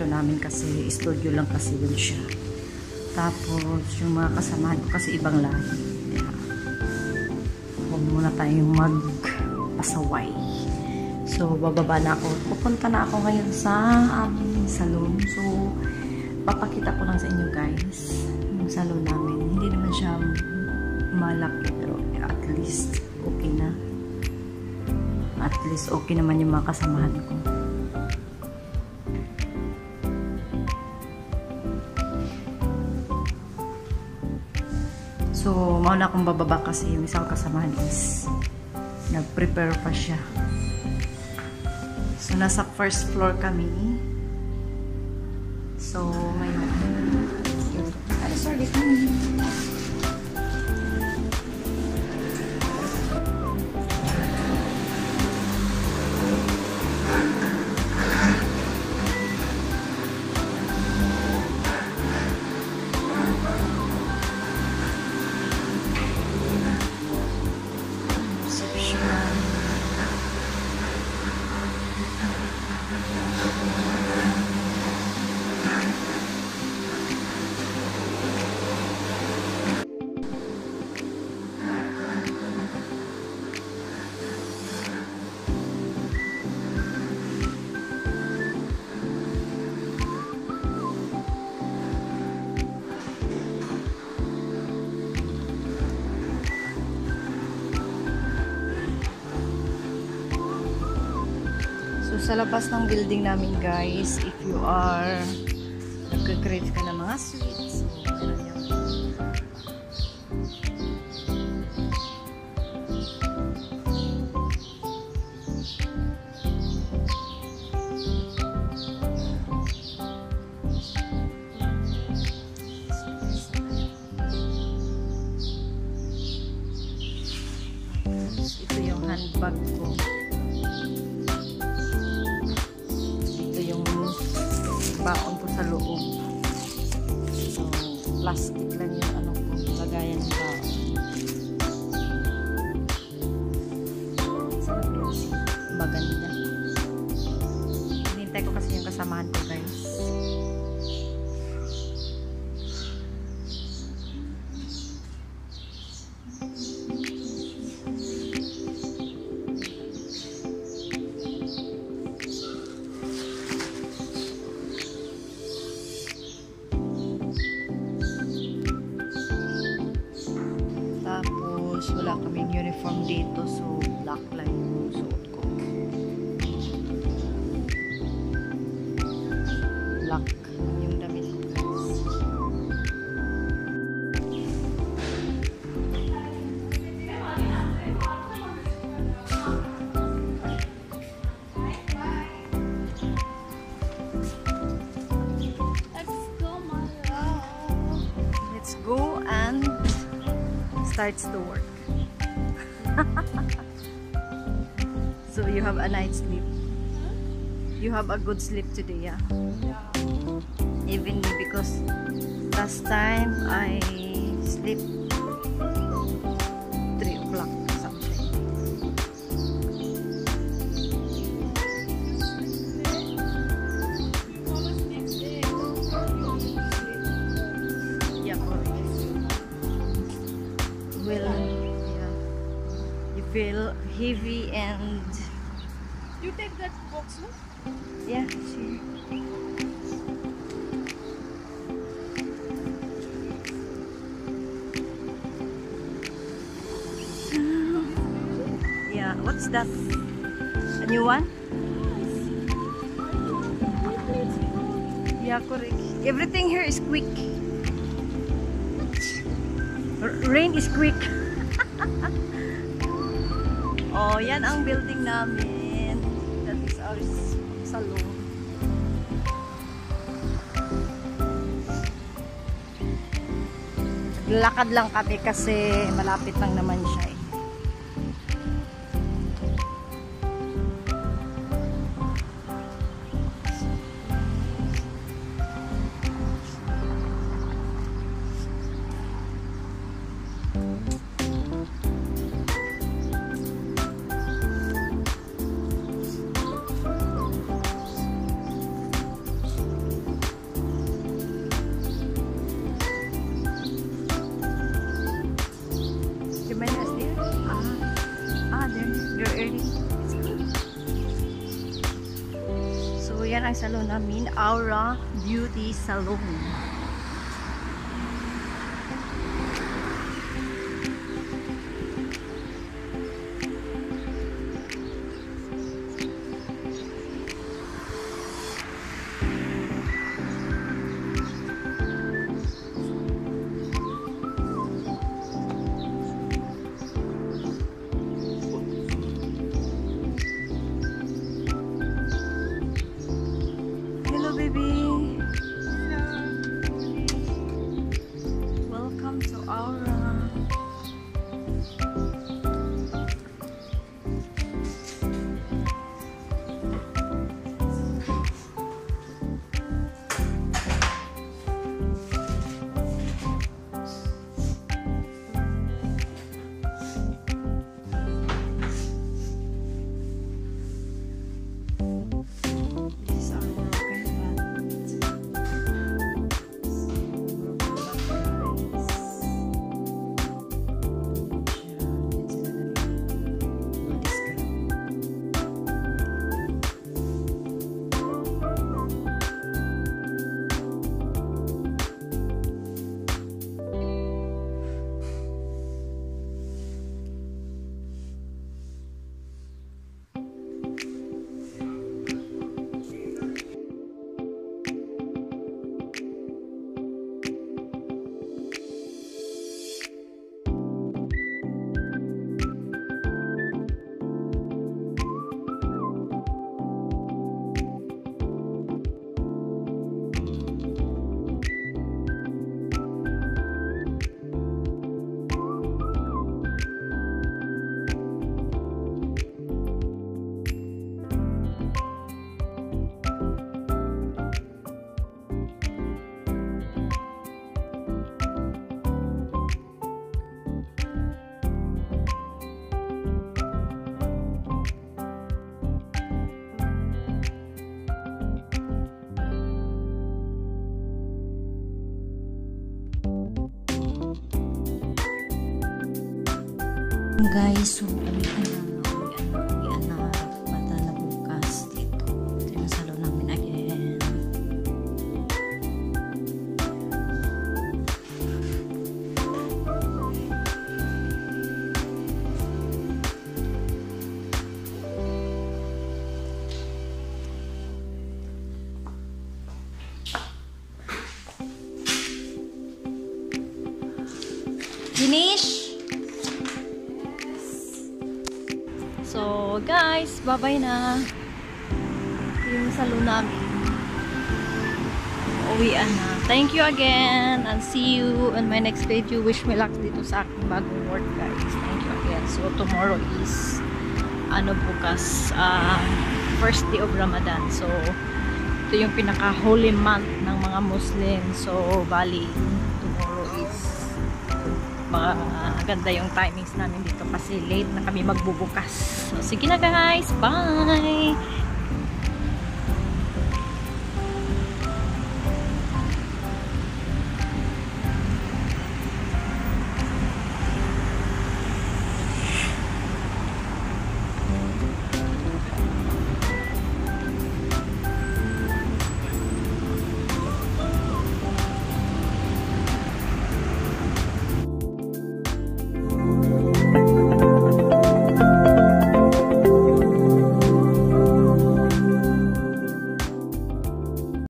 kwarto namin kasi studio lang kasi yun siya. Tapos yung mga kasamahan ko kasi ibang lahi. Huwag muna tayong magpasaway. So bababa na ako. Pupunta na ako ngayon sa aming salon. So papakita ko lang sa inyo guys yung salon namin. Hindi naman siya malaki pero at least okay na. At least okay naman yung mga kasamahan ko. So, mauna akong bababa kasi yung isang kasamahan is nag-prepare pa siya. So, nasa first floor kami. So, ngayon. Ay, sorry. Sa labas ng building namin guys, if you are nag-crave ka ng mga sweets, meron yan. Ito yung handbag ko. Baon ko sa loob. So, plastic lang yung ano ko, lagayan ng baon. Sarap yun. Maganda. Hinintay ko kasi yung kasamahan ko guys. Wala kaming uniform dito, so black lang yung suot ko. Black yung damit ko guys. Let's go and starts the work. So you have a night sleep. You have a good sleep today, yeah? Even me, because last time I sleep 3 o'clock something. Yeah, will, yeah, you feel heavy and you take that box, no? Yeah, sure. Yeah, what's that? A new one? Yeah, correct. Everything here is quick. Rain is quick. Oh, yan ang building namin. That is our salon. Lakad lang kami kasi malapit lang naman siya eh. salon namin, Aura Beauty Salon. Welcome to Aura. Guys, so uwian na mata na bukas dito. Ito yung salon namin again. Finish? So, guys, bye-bye na. Ito yung salon namin. Uwian na. Thank you again and see you on my next video. Wish me luck dito sa aking bagong work, guys. Thank you again. So, tomorrow is bukas, first day of Ramadan. So, ito yung pinaka-holy month ng mga Muslim. So, bali, tomorrow is maganda yung timings namin dito kasi late na kami magbubukas. So, sige na guys. Bye!